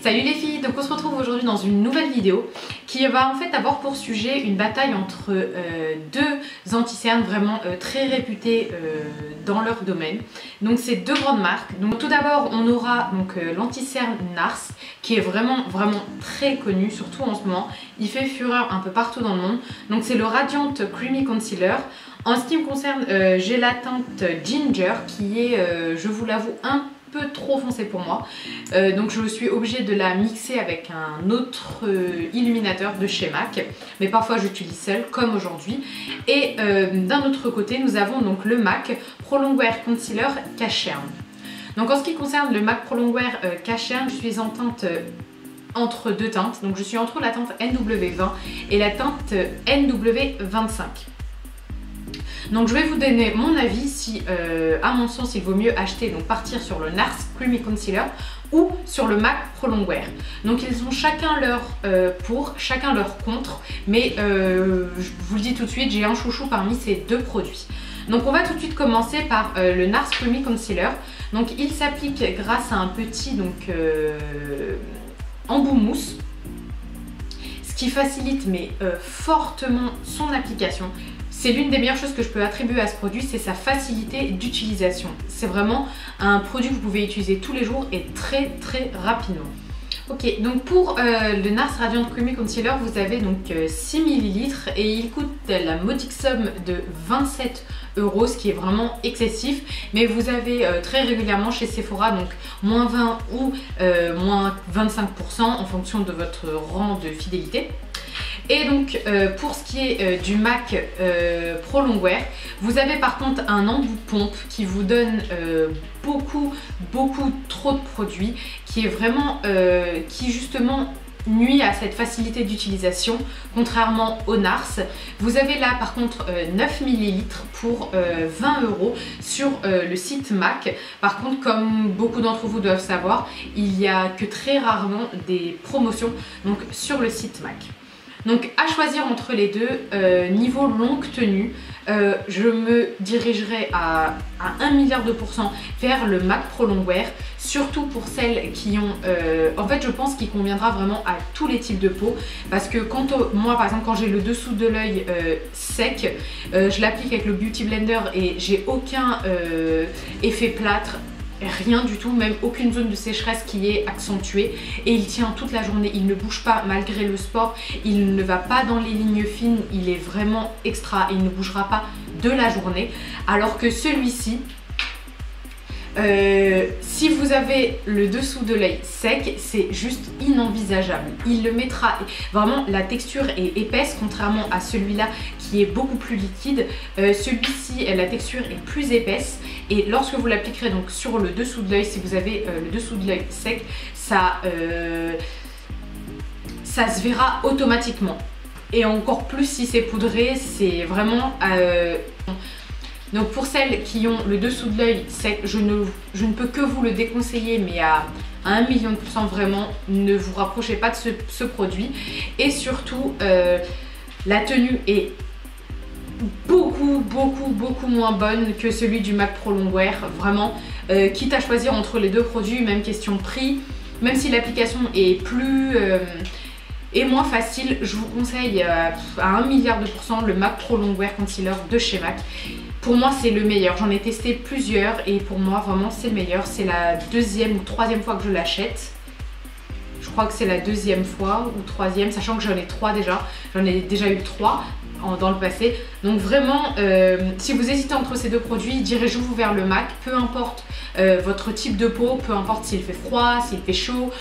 Salut les filles, donc on se retrouve aujourd'hui dans une nouvelle vidéo qui va en fait avoir pour sujet une bataille entre deux anti-cernes vraiment très réputés dans leur domaine. Donc c'est deux grandes marques. Donc tout d'abord on aura l'anti-cerne NARS qui est vraiment très connu, surtout en ce moment. Il fait fureur un peu partout dans le monde. Donc c'est le Radiant Creamy Concealer. En ce qui me concerne, j'ai la teinte Ginger qui est, je vous l'avoue, un peu trop foncé pour moi, donc je suis obligée de la mixer avec un autre illuminateur de chez MAC, mais parfois j'utilise seule comme aujourd'hui. Et d'un autre côté nous avons donc le MAC Pro Longwear Concealer Cashern. Donc en ce qui concerne le MAC Pro Longwear Cashern, je suis en teinte entre deux teintes, donc je suis entre la teinte NW20 et la teinte NW25. Donc je vais vous donner mon avis si à mon sens il vaut mieux acheter, donc partir sur le NARS Creamy Concealer ou sur le MAC Pro Longwear. Donc ils ont chacun leur pour, chacun leur contre, mais je vous le dis tout de suite, j'ai un chouchou parmi ces deux produits. Donc on va tout de suite commencer par le NARS Creamy Concealer. Donc il s'applique grâce à un petit embout mousse, ce qui facilite mais fortement son application. C'est l'une des meilleures choses que je peux attribuer à ce produit, c'est sa facilité d'utilisation. C'est vraiment un produit que vous pouvez utiliser tous les jours et très rapidement. Ok, donc pour le NARS Radiant Creamy Concealer, vous avez donc 6 ml et il coûte la modique somme de 27 €, ce qui est vraiment excessif. Mais vous avez très régulièrement chez Sephora, donc moins 20 ou moins 25% en fonction de votre rang de fidélité. Et donc pour ce qui est du MAC Pro Longwear, vous avez par contre un embout pompe qui vous donne beaucoup trop de produits, qui est vraiment qui justement nuit à cette facilité d'utilisation, contrairement au NARS. Vous avez là par contre 9 ml pour 20 € sur le site MAC. Par contre, comme beaucoup d'entre vous doivent savoir, il n'y a que très rarement des promotions donc sur le site MAC. Donc à choisir entre les deux, niveau longue tenue, je me dirigerai à 1 milliard de % vers le MAC Pro Longwear, surtout pour celles qui ont, en fait je pense qu'il conviendra vraiment à tous les types de peau, parce que moi par exemple quand j'ai le dessous de l'œil sec, je l'applique avec le Beauty Blender et j'ai aucun effet plâtre. Rien du tout, même aucune zone de sécheresse qui est accentuée, et il tient toute la journée, il ne bouge pas malgré le sport, il ne va pas dans les lignes fines, il est vraiment extra et il ne bougera pas de la journée. Alors que celui-ci, si vous avez le dessous de l'œil sec, c'est juste inenvisageable. Il le mettra, vraiment la texture est épaisse contrairement à celui-là qui est beaucoup plus liquide. Celui-ci, la texture est plus épaisse et lorsque vous l'appliquerez donc sur le dessous de l'œil, si vous avez le dessous de l'œil sec, ça se verra automatiquement. Et encore plus si c'est poudré, c'est vraiment... Donc pour celles qui ont le dessous de l'œil sec, je ne peux que vous le déconseiller, mais à 1 million de % vraiment, ne vous rapprochez pas de ce produit. Et surtout, la tenue est beaucoup moins bonne que celui du MAC Pro Longwear. Vraiment, quitte à choisir entre les deux produits, même question prix, même si l'application est plus... et moins facile, je vous conseille à 1 milliard de % le MAC Pro Longwear Concealer de chez MAC. Pour moi c'est le meilleur, j'en ai testé plusieurs et pour moi vraiment c'est le meilleur. C'est la deuxième ou troisième fois que je l'achète. Je crois que c'est la deuxième fois ou troisième, sachant que j'en ai 3 déjà. J'en ai déjà eu 3 dans le passé. Donc vraiment, si vous hésitez entre ces deux produits, dirigez-vous vers le MAC. Peu importe votre type de peau, peu importe s'il fait froid, s'il fait chaud.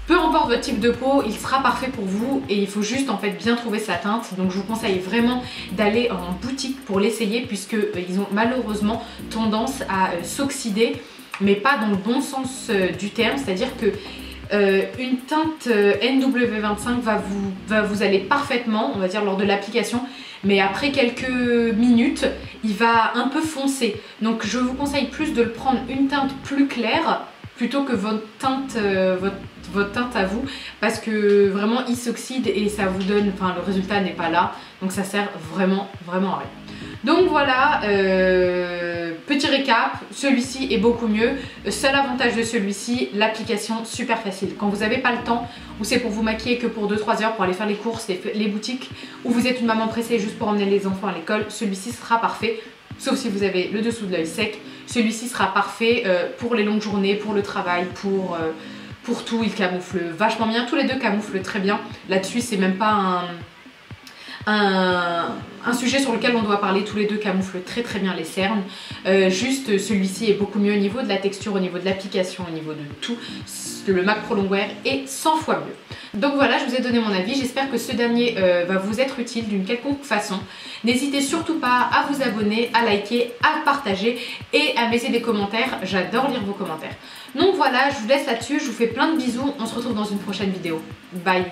Peu importe votre type de peau, il sera parfait pour vous et il faut juste en fait bien trouver sa teinte. Donc je vous conseille vraiment d'aller en boutique pour l'essayer, puisqu'ils ont malheureusement tendance à s'oxyder, mais pas dans le bon sens du terme. C'est-à-dire que une teinte NW25 va vous aller parfaitement, on va dire, lors de l'application, mais après quelques minutes, il va un peu foncer. Donc je vous conseille plus de le prendre une teinte plus claire plutôt que votre teinte à vous, parce que vraiment il s'oxyde et ça vous donne, enfin le résultat n'est pas là, donc ça sert vraiment à rien. Donc voilà, petit récap. récap, celui-ci est beaucoup mieux. Seul avantage de celui-ci, l'application super facile. Quand vous n'avez pas le temps, ou c'est pour vous maquiller que pour 2-3 heures pour aller faire les courses, les boutiques, ou vous êtes une maman pressée juste pour emmener les enfants à l'école, celui-ci sera parfait. Sauf si vous avez le dessous de l'œil sec, celui-ci sera parfait pour les longues journées, pour le travail, pour tout. Il camoufle vachement bien, tous les deux camouflent très bien. Là-dessus, c'est même pas un sujet sur lequel on doit parler, tous les deux camouflent très bien les cernes. Juste celui-ci est beaucoup mieux au niveau de la texture, au niveau de l'application, au niveau de tout. Le MAC Pro Longwear est 100 fois mieux. Donc voilà, je vous ai donné mon avis, j'espère que ce dernier va vous être utile d'une quelconque façon. N'hésitez surtout pas à vous abonner, à liker, à partager et à laisser des commentaires, j'adore lire vos commentaires. Donc voilà, je vous laisse là-dessus, je vous fais plein de bisous, on se retrouve dans une prochaine vidéo. Bye.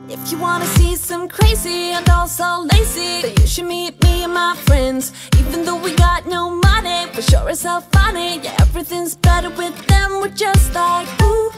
If you wanna see some crazy and also lazy, then you should meet me and my friends. Even though we got no money, for sure it's all funny. Yeah, everything's better with them, we're just like, ooh.